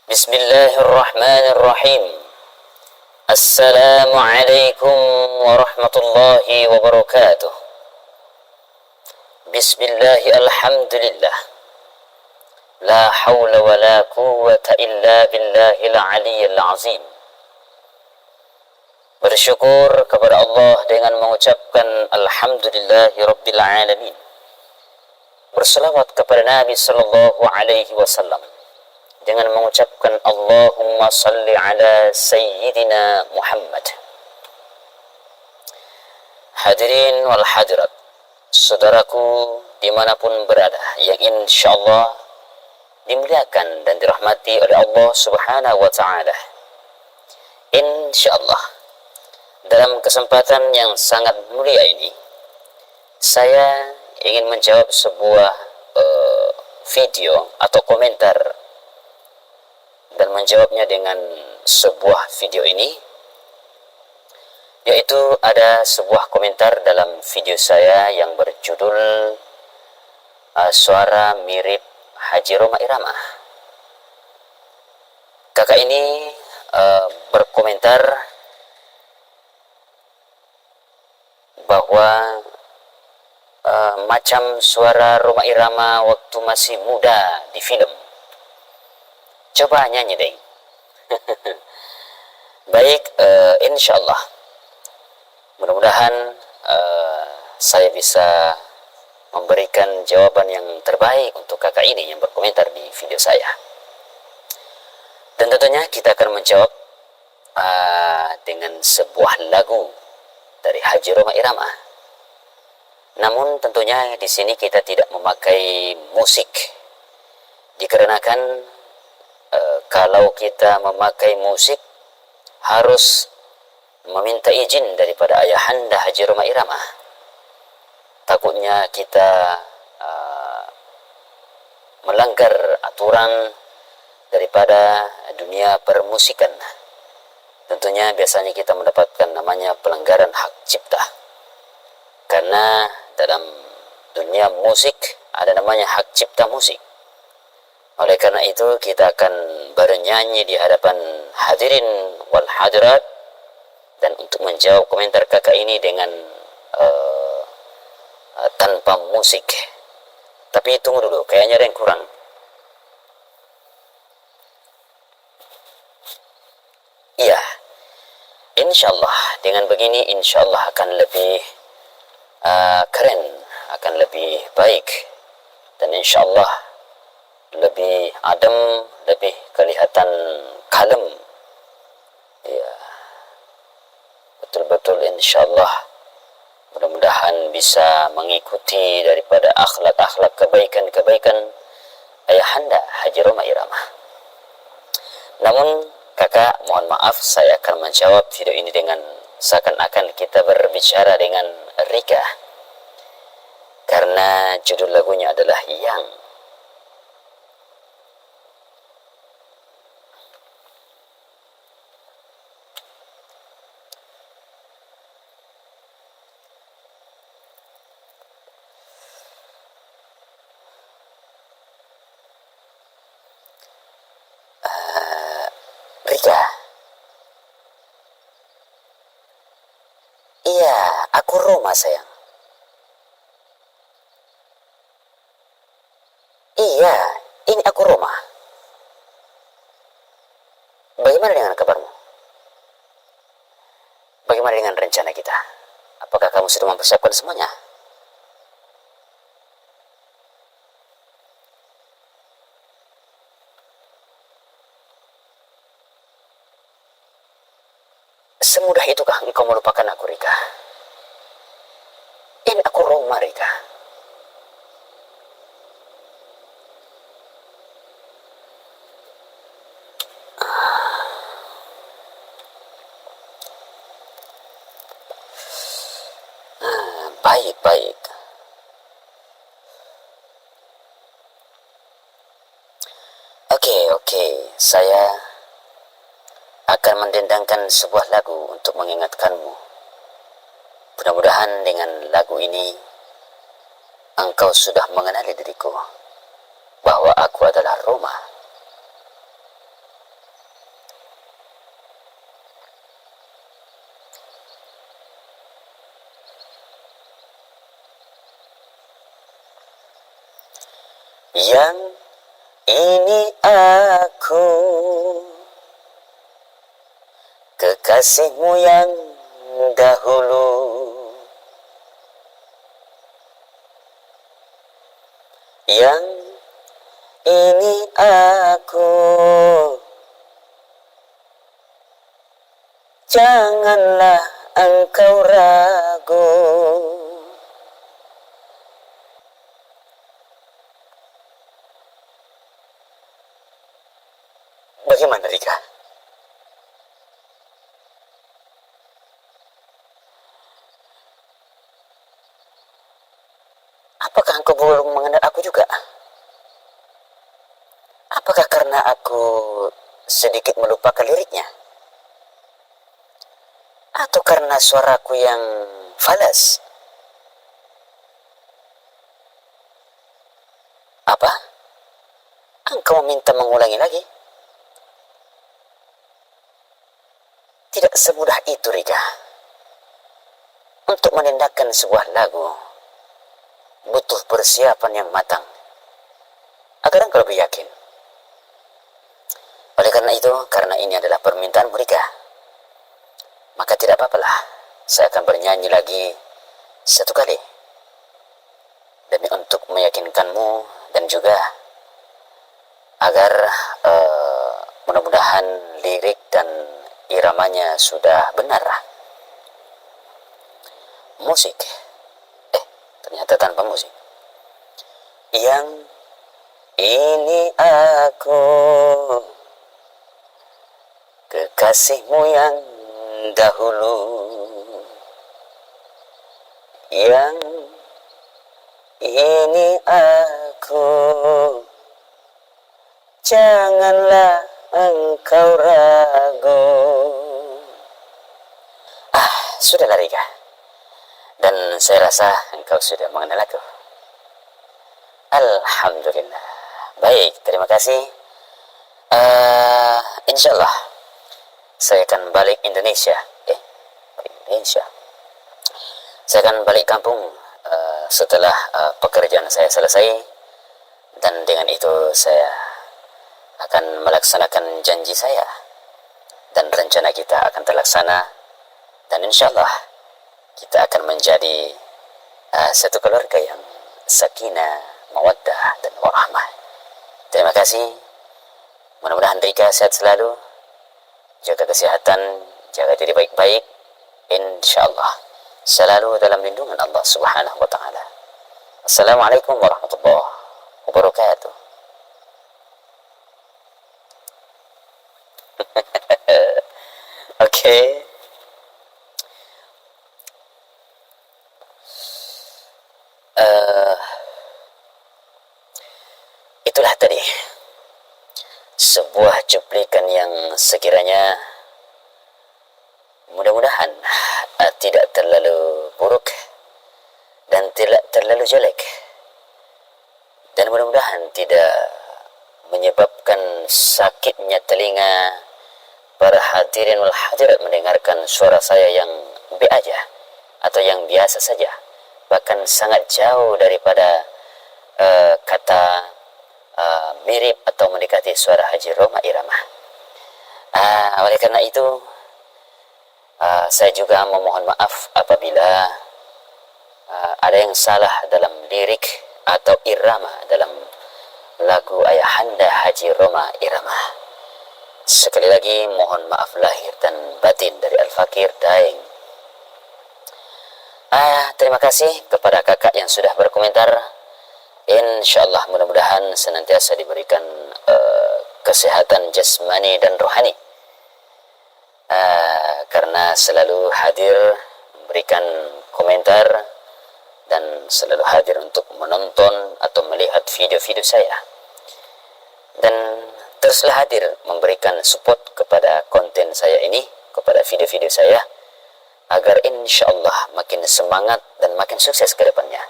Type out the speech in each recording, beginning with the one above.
Bismillahirrahmanirrahim. Assalamualaikum warahmatullahi wabarakatuh. Bismillahi alhamdulillah. La hawla wa la quwwata illa billahil aliyyil azim. Bersyukur kepada Allah dengan mengucapkan Alhamdulillahi Rabbil Alamin. Berselawat kepada Nabi Sallallahu Alaihi Wasallam dengan mengucapkan Allahumma salli ala Sayyidina Muhammad. Hadirin wal hadirat, saudaraku dimanapun berada, yang insyaallah dimuliakan dan dirahmati oleh Allah Subhanahu wa Ta'ala. Insyaallah, dalam kesempatan yang sangat mulia ini, saya ingin menjawab sebuah video atau komentar, dan menjawabnya dengan sebuah video ini, yaitu ada sebuah komentar dalam video saya yang berjudul Suara Mirip Haji Rhoma Irama. Kakak ini berkomentar bahwa macam suara Rhoma Irama waktu masih muda di film. Coba nyanyi deh. Baik, insyaallah mudah-mudahan saya bisa memberikan jawaban yang terbaik untuk kakak ini yang berkomentar di video saya. Dan tentunya kita akan menjawab dengan sebuah lagu dari Haji Rhoma Irama. Namun tentunya di sini kita tidak memakai musik, dikarenakan kalau kita memakai musik harus meminta izin daripada ayahanda Haji Rhoma Irama. Takutnya kita melanggar aturan daripada dunia permusikan. Tentunya biasanya kita mendapatkan namanya pelanggaran hak cipta, karena dalam dunia musik ada namanya hak cipta musik. Oleh karena itu kita akan bernyanyi di hadapan hadirin wal hadirat, dan untuk menjawab komentar kakak ini dengan tanpa musik. Tapi tunggu dulu, kayaknya ada yang kurang. Iya, insyaallah dengan begini insyaallah akan lebih keren, akan lebih baik, dan insyaallah lebih adem, lebih kelihatan kalem. Ya, betul-betul insyaallah mudah-mudahan bisa mengikuti daripada akhlak-akhlak kebaikan-kebaikan ayahanda Haji Rhoma Irama. Namun kakak, mohon maaf, saya akan menjawab video ini dengan seakan-akan kita berbicara dengan Rika, karena judul lagunya adalah Yang. Rika, iya, aku Rhoma sayang. Iya, ini aku Rhoma. Bagaimana dengan kabarmu? Bagaimana dengan rencana kita? Apakah kamu sudah mempersiapkan semuanya? Semudah itukah engkau melupakan aku, Rika? Ini aku Rhoma, Rika. Baik. Oke, saya akan mendendangkan sebuah lagu untuk mengingatkanmu. Mudah-mudahan dengan lagu ini engkau sudah mengenali diriku, bahwa aku adalah Rhoma. Yang ini aku, kekasihmu yang dahulu. Yang ini aku, janganlah engkau ragu. Bagaimana, Rika? Apakah engkau belum mengenal aku juga? Apakah karena aku sedikit melupakan liriknya? Atau karena suaraku yang falas? Apa? Engkau meminta mengulangi lagi? Tidak semudah itu, Rika. Untuk menindakkan sebuah lagu butuh persiapan yang matang agar engkau lebih yakin. Oleh karena itu, karena ini adalah permintaan mereka, maka tidak apa-apalah, saya akan bernyanyi lagi satu kali demi untuk meyakinkanmu dan juga agar mudah-mudahan lirik dan iramanya sudah benar. Musik, ternyata tanpa musik. Yang ini aku, kekasihmu yang dahulu. Yang ini aku, janganlah engkau ragu. Sudahlah, Rika. Dan saya rasa engkau sudah mengenal aku. Alhamdulillah. Baik, terima kasih. Insyaallah saya akan balik Indonesia. Saya akan balik kampung setelah pekerjaan saya selesai, dan dengan itu saya akan melaksanakan janji saya, dan rencana kita akan terlaksana, dan insyaallah kita akan menjadi satu keluarga yang sakinah, mawaddah, dan warahmah. Terima kasih. Mudah-mudahan Rika sehat selalu, jaga kesehatan, jaga diri baik-baik, insyaallah selalu dalam lindungan Allah Subhanahu wa taala. Assalamualaikum warahmatullahi wabarakatuh. Oke. Itulah tadi sebuah cuplikan yang sekiranya mudah-mudahan tidak terlalu buruk dan tidak terlalu jelek, dan mudah-mudahan tidak menyebabkan sakitnya telinga para hadirin wal hadirat mendengarkan suara saya yang B aja atau yang biasa saja, bahkan sangat jauh daripada kata mirip atau mendekati suara Haji Roma Irama. Oleh karena itu, saya juga memohon maaf apabila ada yang salah dalam lirik atau irama dalam lagu Ayahanda Haji Roma Irama. Sekali lagi mohon maaf lahir dan batin dari Al-Fakir Daeng. Terima kasih kepada kakak yang sudah berkomentar. Insyaallah mudah-mudahan senantiasa diberikan kesehatan jasmani dan rohani, karena selalu hadir memberikan komentar dan selalu hadir untuk menonton atau melihat video-video saya, dan teruslah hadir memberikan support kepada konten saya ini, kepada video-video saya, agar insyaallah makin semangat dan makin sukses ke depannya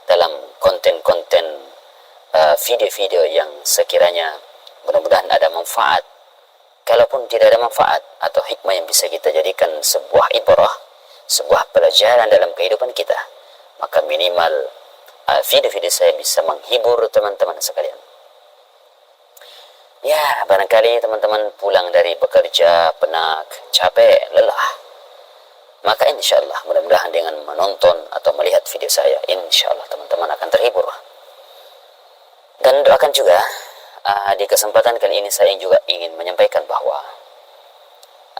dalam konten-konten video-video yang sekiranya mudah-mudahan ada manfaat. Kalaupun tidak ada manfaat atau hikmah yang bisa kita jadikan sebuah ibrah, sebuah pelajaran dalam kehidupan kita, maka minimal video-video saya bisa menghibur teman-teman sekalian. Ya, barangkali teman-teman pulang dari bekerja, penat, capek, lelah. Maka insya Allah mudah-mudahan dengan menonton atau melihat video saya, insya Allah teman-teman akan terhibur. Dan doakan juga, di kesempatan kali ini saya juga ingin menyampaikan bahwa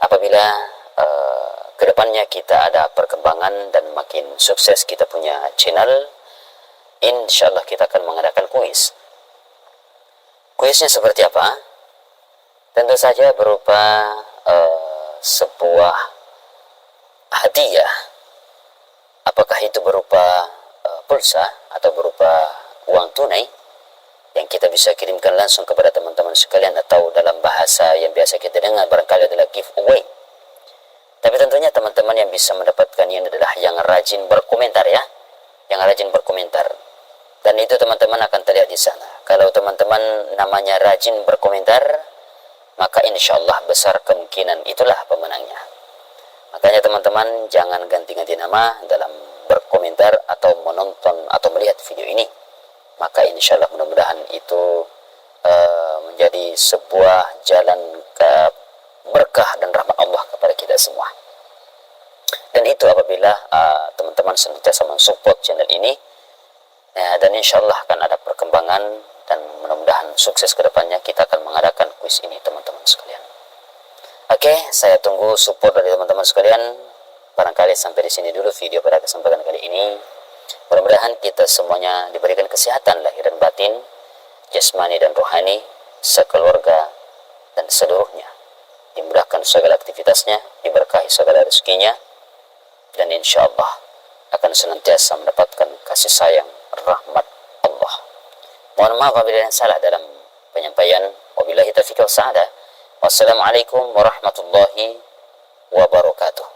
apabila kedepannya kita ada perkembangan dan makin sukses kita punya channel, insya Allah kita akan mengadakan kuis. Kuisnya seperti apa? Tentu saja berupa sebuah hadiah. Apakah itu berupa pulsa atau berupa uang tunai yang kita bisa kirimkan langsung kepada teman-teman sekalian, atau dalam bahasa yang biasa kita dengar barangkali adalah giveaway. Tapi tentunya teman-teman yang bisa mendapatkan ini adalah yang rajin berkomentar ya, yang rajin berkomentar. Dan itu teman-teman akan terlihat di sana. Kalau teman-teman namanya rajin berkomentar, maka insya Allah besar kemungkinan itulah pemenangnya. Makanya teman-teman jangan ganti-ganti nama dalam berkomentar atau menonton atau melihat video ini. Maka insya Allah mudah-mudahan itu menjadi sebuah jalan ke berkah dan rahmat Allah kepada kita semua. Dan itu apabila teman-teman senantiasa mensupport channel ini. Ya, dan insya Allah akan ada perkembangan dan mudah-mudahan sukses ke depannya kita akan mengadakan kuis ini teman-teman sekalian. Oke, saya tunggu support dari teman-teman sekalian. Barangkali sampai di sini dulu video pada kesempatan kali ini. Mudah-mudahan kita semuanya diberikan kesehatan lahir dan batin, jasmani dan rohani, sekeluarga dan seluruhnya. Dimudahkan segala aktivitasnya, diberkahi segala rezekinya, dan insya Allah akan senantiasa mendapatkan kasih sayang rahmat Allah. Mohon maaf apabila yang salah dalam penyampaian. Wabillahi taufiq wal sa'adah. Wassalamualaikum warahmatullahi wabarakatuh.